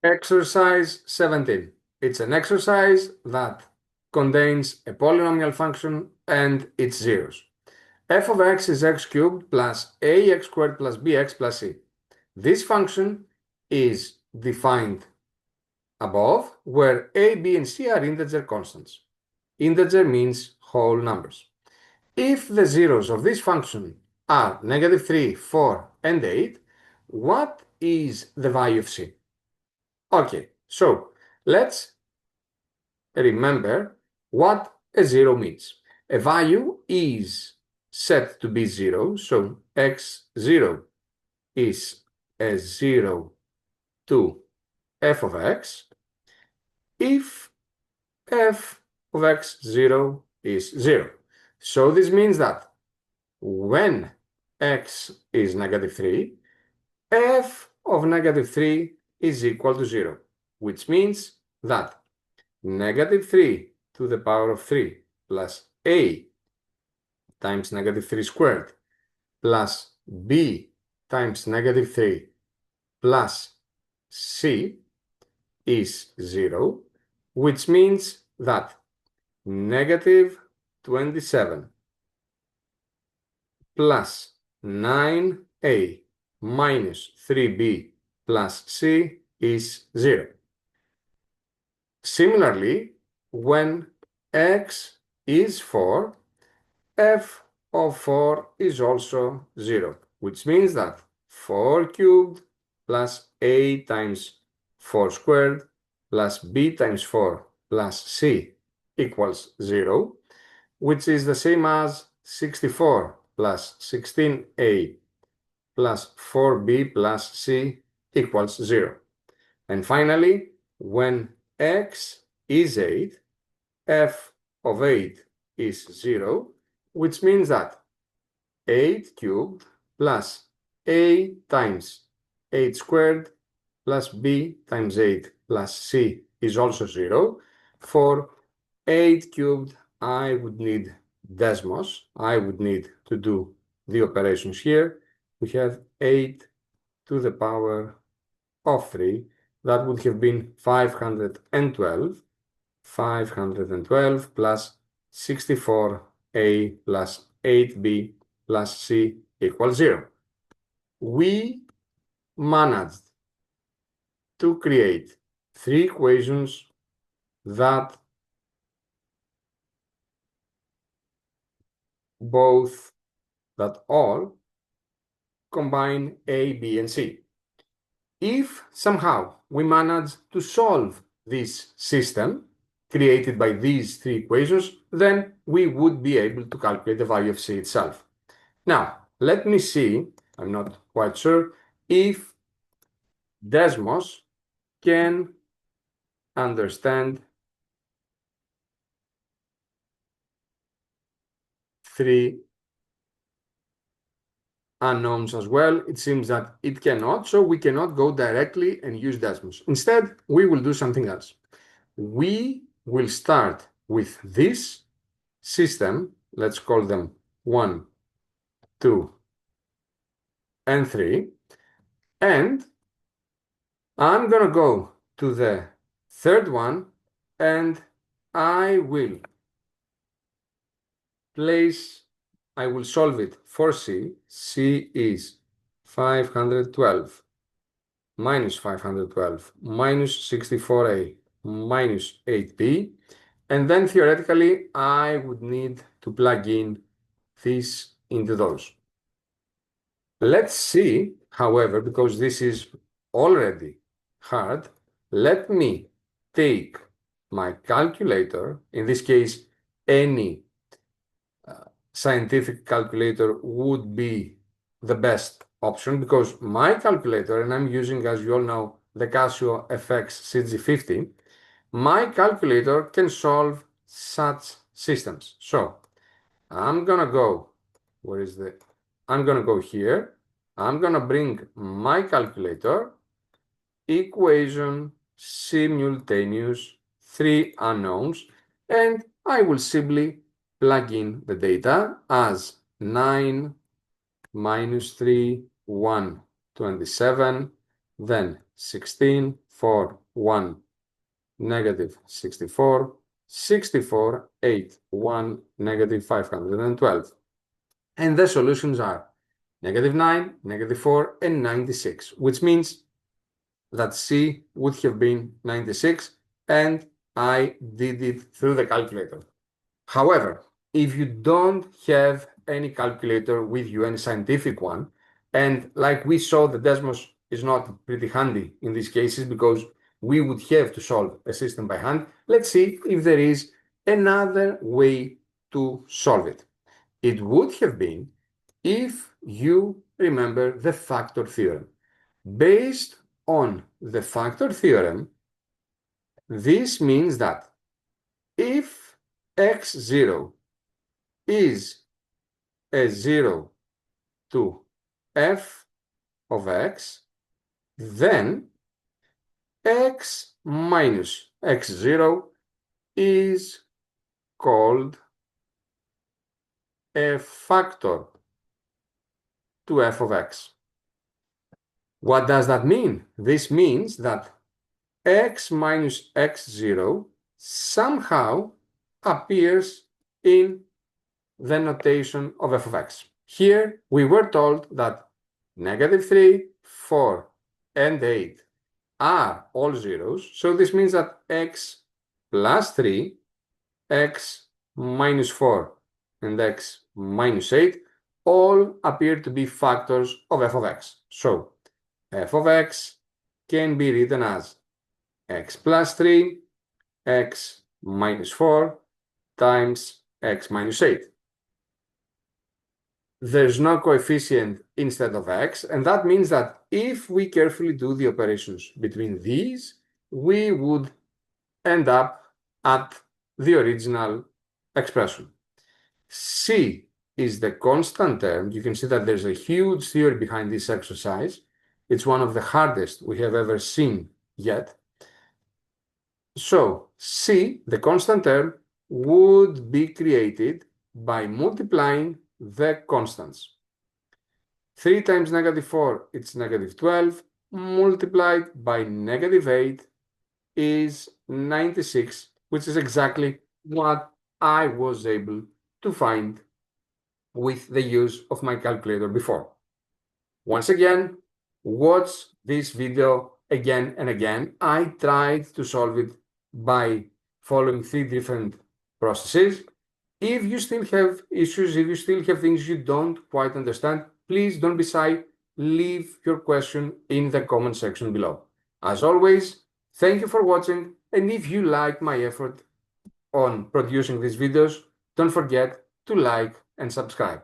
Exercise 17. It's an exercise that contains a polynomial function and its zeros. F of x is x cubed plus ax squared plus bx plus c. This function is defined above, where a, b, and c are integer constants. Integer means whole numbers. If the zeros of this function are -3, 4, and 8, what is the value of c? Okay, so let's remember what a zero means. A value is set to be 0, so x0 is a 0 to f of x if f of x0 is 0. So this means that when x is -3, f of -3 is equal to 0, which means that -3 to the power of 3 plus a times -3 squared plus b times -3 plus c is 0, which means that -27 plus 9a minus 3b plus c is 0. Similarly, when x is 4, f of 4 is also 0, which means that 4 cubed plus a times 4 squared plus b times 4 plus c equals 0, which is the same as 64 plus 16a plus 4b plus c equals 0. And finally, when x is 8, f of 8 is 0, which means that 8 cubed plus a times 8 squared plus b times 8 plus c is also 0. For 8 cubed, I would need Desmos. I would need to do the operations here. We have 8 to the power of 3. That would have been 512. 512 plus 64a plus 8b plus c equals 0. We managed to create 3 equations that all combine a, b, and c. If somehow we manage to solve this system created by these 3 equations, then we would be able to calculate the value of c itself. Now, let me see, I'm not quite sure, if Desmos can understand 3 unknowns as well. It seems that it cannot, so we cannot go directly and use Desmos. Instead, we will do something else. We will start with this system. Let's call them 1, 2, and 3. And I'm going to go to the third one, and I will solve it for c. c is 512 minus 512 minus 64a minus 8b. And then theoretically, I would need to plug in this into those. Let's see, however, because this is already hard, let me take my calculator, in this case, any scientific calculator would be the best option, because my calculator, and I'm using, as you all know, the Casio FX CG50, my calculator can solve such systems. So I'm gonna go, I'm gonna go here, I'm gonna bring my calculator, equation, simultaneous, 3 unknowns, and I will simply plug in the data as 9 minus 3, 1, 27, then 16, 4, 1, negative 64, 64, 8, 1, negative 512. And the solutions are negative 9, negative 4, and 96, which means that C would have been 96, and I did it through the calculator. However, if you don't have any calculator with you, any scientific one, and like we saw, the Desmos is not pretty handy in these cases because we would have to solve a system by hand. Let's see if there is another way to solve it. It would have been if you remember the factor theorem. Based on the factor theorem, this means that if x0 is a 0 to f of x, then x minus x0 is called a factor to f of x. What does that mean? This means that x minus x0 somehow appears in the notation of f of x. Here we were told that negative 3, 4, and 8 are all zeros. So this means that x plus 3, x minus 4, and x minus 8 all appear to be factors of f of x. So f of x can be written as x plus 3, x minus 4 times x minus 8. There's no coefficient instead of x, and that means that if we carefully do the operations between these, we would end up at the original expression. C is the constant term. You can see that there's a huge theory behind this exercise. It's one of the hardest we have ever seen yet. So C, the constant term, would be created by multiplying the constants. 3 times negative 4, it's negative 12, multiplied by negative 8 is 96, which is exactly what I was able to find with the use of my calculator before. Once again, watch this video again and again. I tried to solve it by following 3 different processes. If you still have issues, if you still have things you don't quite understand, please don't be shy. Leave your question in the comment section below. As always, thank you for watching, and if you like my effort on producing these videos, don't forget to like and subscribe.